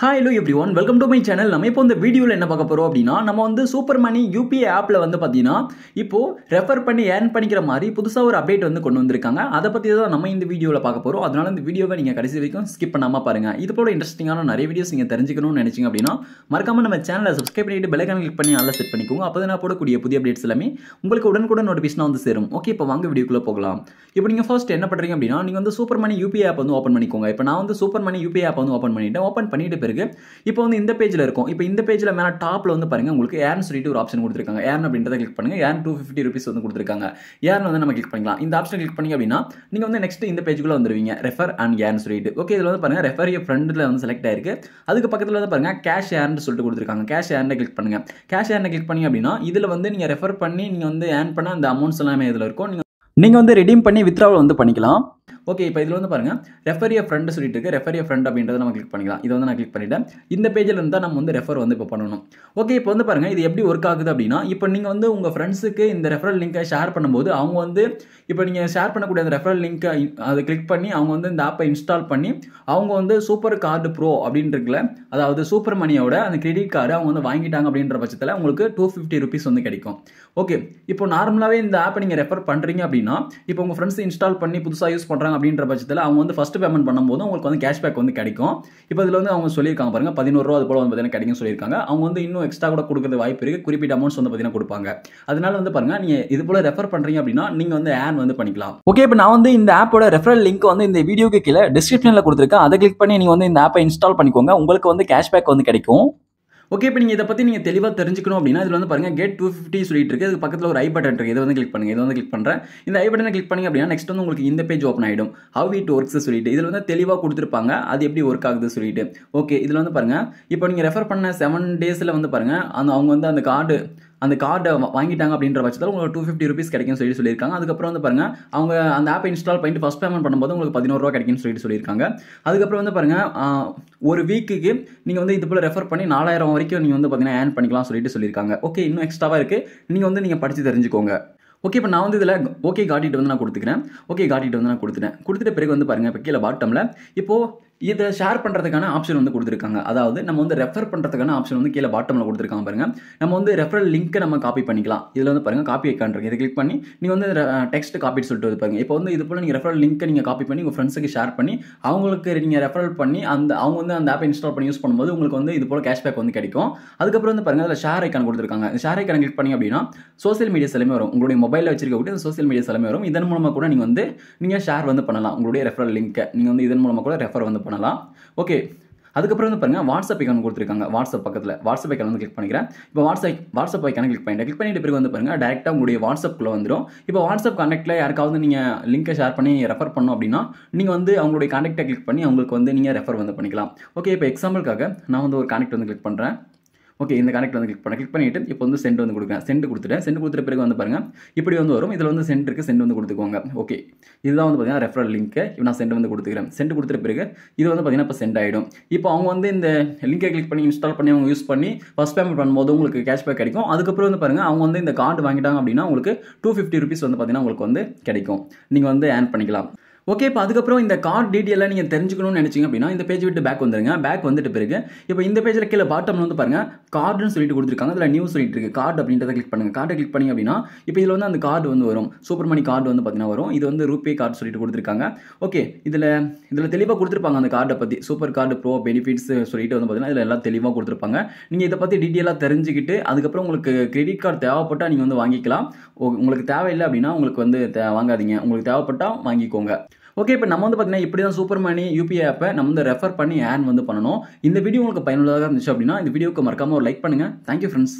Hi hello everyone, welcome to my channel. நம்ம இப்போ இந்த வீடியோல என்ன பார்க்க போறோம் அப்படினா நம்ம வந்து சூப்பர் மணி UPI ஆப்ல வந்து பாத்தீனா இப்போ ரெஃபர் பண்ணி earn பண்ணிக்கிற மாதிரி புதுசா ஒரு அப்டேட் வந்து கொண்டு வந்திருக்காங்க. அத பத்தி தான் நம்ம இந்த வீடியோல பார்க்க போறோம். அதனால இந்த வீடியோவை நீங்க கடைசி வரைக்கும் ஸ்கிப் பண்ணாம பாருங்க. இது போல இன்ட்ரஸ்டிங்கான நிறைய வீடியோஸ் நீங்க தெரிஞ்சுக்கணும்னு நினைச்சீங்க அப்படினா மறக்காம நம்ம சேனலை சப்ஸ்கிரைப் பண்ணிட்டு பெல் ஐகானை கிளிக் பண்ணி ஆல்ல செட் பண்ணிக்கோங்க. அப்பதான் நான் போடக்கூடிய புதிய அப்டேட்ஸ் எல்லாமே உங்களுக்கு உடனுக்குடன் நோட்டிஃபிகேஷன் வந்து சேரும். ஓகே, இப்போ வாங்க வீடியோக்குள்ள போகலாம். இப்போ நீங்க ஃபர்ஸ்ட் என்ன பண்றீங்க அப்படினா நீங்க வந்து சூப்பர் மணி UPI ஆப் வந்து ஓபன் பண்ணிக்கோங்க. இப்போ நான் வந்து சூப்பர் மணி UPI ஆப் வந்து ஓபன் பண்ணிட்டேன். ஓபன் பண்ணிட்ட பிறகு இப்போ வந்து இந்த பேஜ்ல இருக்கும். இப்போ இந்த பேஜ்ல மேல டாப்ல வந்து பாருங்க உங்களுக்கு ஏர்ன் சொல்லிட்டு ஒரு ஆப்ஷன் கொடுத்திருக்காங்க. ஏர்ன் அப்படின்றத கிளிக் பண்ணுங்க. ஏர்ன் 250 ரூபீஸ் வந்து கொடுத்திருக்காங்க. ஏர்ன் வந்து நம்ம கிளிக் பண்ணிக்கலாம். இந்த ஆப்ஷன் கிளிக் பண்ணீங்க அப்படினா நீங்க வந்து நெக்ஸ்ட் இந்த பேஜ்க்குள்ள வந்துருவீங்க. ரெஃபர் அண்ட் ஏர்ன் சொல்லிட்டு. ஓகே, இதுல வந்து பாருங்க ரெஃபர் யுவர் ஃப்ரெண்ட்ல வந்து செலக்ட் ஆயிருக்கு. அதுக்கு பக்கத்துல வந்து பாருங்க கேஷ் ஏர்ன் சொல்லிட்டு கொடுத்திருக்காங்க. கேஷ் ஏர்ன் கிளிக் பண்ணுங்க. கேஷ் ஏர்ன் கிளிக் பண்ணீங்க அப்படினா இதுல வந்து நீங்க ரெஃபர் பண்ணி நீங்க வந்து ஏர்ன் பண்ண அந்த அமௌண்ட்ஸ் எல்லாமே இதுல இருக்கும். நீங்க வந்து ரெடீம் பண்ணி வித்ட்ராவல் வந்து பண்ணிக்கலாம். ஓகே, இப்போ இதில் வந்து பாருங்க ரெஃபர் யுவர் ஃப்ரெண்ட் சொல்லிட்டு இருக்கு. ரெஃபர் யுவர் ஃப்ரெண்ட் அப்படின்றத நம்ம கிளிக் பண்ணிக்கலாம். இதை வந்து நான் கிளிக் பண்ணிட்டேன். இந்த பேஜில் இருந்தால் நம்ம வந்து ரெஃபர் வந்து இப்போ பண்ணணும். ஓகே, இப்போ வந்து பாருங்க இது எப்படி ஒர்க் ஆகுது அப்படின்னா இப்போ நீங்கள் வந்து உங்கள் ஃப்ரெண்ட்ஸுக்கு இந்த ரெஃபரல் லிங்கை ஷேர் பண்ணும்போது அவங்க வந்து இப்போ நீங்கள் ஷேர் பண்ணக்கூடிய அந்த ரெஃபரல் லிங்கை அதை கிளிக் பண்ணி அவங்க வந்து இந்த ஆப்பை இன்ஸ்டால் பண்ணி அவங்க வந்து சூப்பர் கார்டு ப்ரோ அப்படின்னு இருக்குல்ல, அதாவது சூப்பர் மணியோட அந்த கிரெடிட் கார்டு அவங்க வந்து வாங்கிட்டாங்க அப்படின்ற பட்சத்தில் உங்களுக்கு 250 ரூபீஸ் வந்து கிடைக்கும். ஓகே, இப்போ நார்மலாகவே இந்த ஆப்பை நீங்கள் ரெஃபர் பண்ணுறீங்க அப்படின்னா இப்போ உங்கள் ஃப்ரெண்ட்ஸ் இன்ஸ்டால் பண்ணி புதுசாக யூஸ் பண்ணுறாங்க அப்படின்ற பட்சத்தில் அவங்க வந்து ஃபர்ஸ்ட் பேமெண்ட் பண்ணும்போது உங்களுக்கு வந்து கேஷ்பேக் வந்து கிடைக்கும். இப்போ இதில் வந்து அவங்க சொல்லியிருக்காங்க பாருங்க 11 ரூபா அது போல வந்து பார்த்தீங்கன்னா கிடைக்கும் சொல்லியிருக்காங்க. அவங்க வந்து இன்னும் எக்ஸ்ட்ரா கூட கொடுக்குறது வாய்ப்பு இருக்கு. குறிப்பிட்ட அமௌண்ட்ஸ் வந்து பார்த்தீங்கன்னா கொடுப்பாங்க. அதனால வந்து பாருங்க நீங்க இது போல ரெஃபர் பண்றீங்க அப்படின்னா நீங்க வந்து ஏர்ன் வந்து பண்ணிக்கலாம். ஓகே, இப்போ நான் வந்து இந்த ஆப்போட ரெஃபரல் லிங்க் வந்து இந்த வீடியோக்கு கீழே டிஸ்கிரிப்ஷன்ல கொடுத்துருக்கேன். அதை கிளிக் பண்ணி நீங்க வந்து இந்த ஆப்பை இன்ஸ்டால் பண்ணிக்கோங்க. உங்களுக்கு வந்து கேஷ்பேக் வந்து கிடைக்கும். ஓகே, இப்போ நீங்கள் இதை பற்றி நீங்கள் தெளிவாக தெரிஞ்சுக்கணும் அப்படின்னா இதில் வந்து பாருங்கள் கெட் 250 சொல்லிட்டு இருக்கு. அதுக்கு பக்கத்தில் ஒரு ஐ பட்டன் இருக்குது. இதை வந்து கிளிக் பண்ணுங்கள். இதை வந்து கிளிக் பண்ணுறேன். இந்த ஐ பட்டனை கிளிக் பண்ணி அப்படின்னா நெக்ஸ்ட் வந்து உங்களுக்கு இந்த பேஜ் ஓப்பன் ஆகிடும். ஹவ் இட் ஒர்க்ஸ் சொல்லிட்டு இதில் வந்து தெளிவாக கொடுத்துருப்பாங்க அது எப்படி ஒர்க் ஆகுது சொல்லிட்டு. ஓகே, இதில் வந்து பாருங்கள் இப்போ நீங்கள் ரெஃபர் பண்ண 7 டேஸில் வந்து பாருங்கள் அவங்க வந்து அந்த கார்டை வாங்கிட்டாங்க அப்படின்ற பட்சத்தில் உங்களுக்கு 250 ரூபீஸ் கிடைக்கும் சொல்லியிருக்காங்க. அதுக்கப்புறம் வந்து பாருங்க அவங்க அந்த ஆப்பை இன்ஸ்டால் பண்ணிட்டு ஃபர்ஸ்ட் பேமெண்ட் பண்ணும்போது உங்களுக்கு 11 ரூபா கிடைக்கும்னு சொல்லியிருக்காங்க. அதுக்கப்புறம் வந்து பாருங்க ஒரு வீக்குக்கு நீங்கள் வந்து இது போல ரெஃபர் பண்ணி 4000 வரைக்கும் நீங்கள் வந்து பார்த்தீங்கன்னா ஏர்ன் பண்ணிக்கலாம் சொல்லியிருக்காங்க. ஓகே, இன்னும் எக்ஸ்ட்ராவாக இருக்குது. நீங்கள் படித்து தெரிஞ்சுக்கோங்க. ஓகே, இப்போ நான் வந்து இதில் ஓகே காட்டிட்டு வந்து நான் கொடுத்துக்கிறேன். ஓகே காட்டிட்டு வந்து நான் கொடுத்துட்ட பிறகு வந்து பாருங்கள் இப்போ கீழே பாட்டமில் இப்போது இதை ஷேர் பண்ணுறதுக்கான ஆப்ஷன் வந்து கொடுத்துருக்காங்க. அதாவது நம்ம வந்து ரெஃபர் பண்ணுறதுக்கான ஆப்ஷன் வந்து கீழே பாட்டமில் கொடுத்துருக்காங்க பாருங்க. நம்ம வந்து ரெஃபரல் லிங்க்கை நம்ம காப்பி பண்ணிக்கலாம். இதில் வந்து பாருங்க காப்பி ஐக்கான் இருக்கு. இதை கிளிக் பண்ணி நீங்கள் வந்து டெக்ஸ்ட் காப்பி சொல்லிட்டு வந்து பாருங்க. இப்போ வந்து இது போல் நீங்கள் ரெஃபரல் லிங்க்கை நீங்கள் காப்பி பண்ணி உங்கள் ஃப்ரெண்ட்ஸுக்கு ஷேர் பண்ணி அவங்களுக்கு நீங்கள் ரெஃபரல் பண்ணி அவங்க வந்து அந்த ஆப்பை இன்ஸ்டால் பண்ணி யூஸ் பண்ணும்போது உங்களுக்கு வந்து இது போல் கேஷ்பேக் வந்து கிடைக்கும். அதுக்கப்புறம் வந்து பாருங்க அதில் ஷேர் ஐக்கான் கொடுத்துருக்காங்க. ஷேர் ஐக்கான் கிளிக் பண்ணி அப்படின்னா சோசியல் மீடியாஸ் எல்லாமே வரும். உங்களுடைய மொபைலில் வச்சிருக்கக்கூடிய அந்த சோசியல் மீடியாஸ் எல்லாமே வரும். இதன் மூலமாக கூட நீங்கள் ஷேர் வந்து பண்ணலாம். உங்களுடைய ரெஃபரல் லிங்க்கை நீங்கள் வந்து இதன் மூலமாக கூட ரெஃபர் வந்து பண்ணலாம். ஓகே, அதுக்கப்புறம் வந்து பாருங்க வாட்ஸ்அப் ஐக்கான் கொடுத்துருக்காங்க. வாட்ஸ்அப் பக்கத்தில் வாட்ஸ்அப் ஐக்கான் வந்து கிளிக் பண்ணிக்கிறேன். இப்போ வாட்ஸ்அப் ஐக்கான கிளிக் பண்ணிட்டு பிறகு வந்து பாருங்க டேரெக்டாக உங்களுடைய வாட்ஸ்அப்குள்ள வந்துடும். இப்போ வாட்ஸ்அப் கான்டாக்டில் யாருக்காவது நீங்கள் லிங்கை ஷேர் பண்ணி ரெஃபர் பண்ணோம் அப்படின்னா நீங்கள் வந்து அவங்களுடைய கான்டாக்டை கிளிக் பண்ணி அவங்களுக்கு வந்து நீங்கள் ரெஃபர் வந்து பண்ணிக்கலாம். ஓகே, இப்போ எக்ஸாம்பிளுக்காக நான் வந்து ஒரு கான்டாக்ட் வந்து கிளிக் பண்ணுறேன். ஓகே, இந்த கனெக்ட் வந்து கிளிக் பண்ணிட்டு இப்போ வந்து சென்ட் வந்து கொடுக்குறேன். சென்ட் கொடுத்துட்ட பிறகு வந்து பாருங்க இப்படி வந்து வரும். இதில் வந்து சென்ட் இருக்குது. சென்ட் வந்து கொடுத்துக்கோங்க. ஓகே, இதுதான் வந்து பார்த்தீங்கன்னா ரெஃபரல் லிங்க்கு. இப்போ நான் சென்ட் வந்து கொடுத்துக்கிறேன். சென்ட் கொடுத்துட்ட பிறகு இது வந்து பார்த்தீங்கன்னா இப்போ சென்ட் ஆகிடும். இப்போ அவங்க வந்து இந்த லிங்கை கிளிக் பண்ணி இன்ஸ்டால் பண்ணி அவங்க யூஸ் பண்ணி ஃபர்ஸ்ட் பேமெண்ட் பண்ணும்போது உங்களுக்கு கேஷ்பேக் கிடைக்கும். அதுக்கப்புறம் வந்து பாருங்க அவங்க வந்து இந்த கார்டு வாங்கிட்டாங்க அப்படின்னா உங்களுக்கு 250 ரூபீஸ் வந்து பார்த்தீங்கன்னா உங்களுக்கு வந்து கிடைக்கும். நீங்கள் வந்து ஏர்ன் பண்ணிக்கலாம். ஓகே, இப்போ அதுக்கப்புறம் இந்த கார்டு டீட்டெயிலாக நீங்கள் தெரிஞ்சுக்கணும்னு நினச்சிங்க அப்படின்னா இந்த பேஜ் விட்டு பேக் வந்துருங்க. பேக் வந்துட்டு பிறகு இப்போ இந்த பேஜில் கீழே பாட்டமில் வந்து பாருங்கள் கார்டுன்னு சொல்லிட்டு கொடுத்துருக்காங்க. அதில் நியூஸ் சொல்லிட்டு இருக்கு. கார்டு அப்படின்றத கிளிக் பண்ணுங்கள். கார்டை கிளிக் பண்ணி அப்படின்னா இப்போ இதில் வந்து அந்த கார்டு வந்து வரும். சூப்பர் மணி கார்டு வந்து பார்த்தீங்கன்னா வரும். இது வந்து ரூபே கார்டு சொல்லிட்டு கொடுத்துருக்காங்க. ஓகே, இதில் தெளிவாக கொடுத்துருப்பாங்க அந்த கார்டை பற்றி. சூப்பர் கார்டு ப்ரோ பெனிஃபிட்ஸ் சொல்லிட்டு வந்து பார்த்தீங்கன்னா இதில் எல்லாம் தெளிவாக கொடுத்துருப்பாங்க. நீங்கள் இதை பற்றி டீட்டெயிலாக தெரிஞ்சுக்கிட்டு அதுக்கப்புறம் உங்களுக்கு கிரெடிட் கார்டு தேவைப்பட்டால் நீங்கள் வந்து வாங்கிக்கலாம். உங்களுக்கு தேவையில்லை அப்படின்னா உங்களுக்கு வந்து வாங்காதீங்க. உங்களுக்கு தேவைப்பட்டால் வாங்கிக்கோங்க. ஓகே, இப்போ நம்ம வந்து பார்த்தீங்கன்னா இப்படி தான் சூப்பர் மணி UPI ஆப்பை நம்ம வந்து ரெஃபர் பண்ணி ஏர்ன் வந்து பண்ணணும். இந்த வீடியோ உங்களுக்கு பயனுள்ளதாக இருந்துச்சு அப்படின்னா இந்த வீடியோக்கு மறக்காம ஒரு லைக் பண்ணுங்கள். Thank you friends.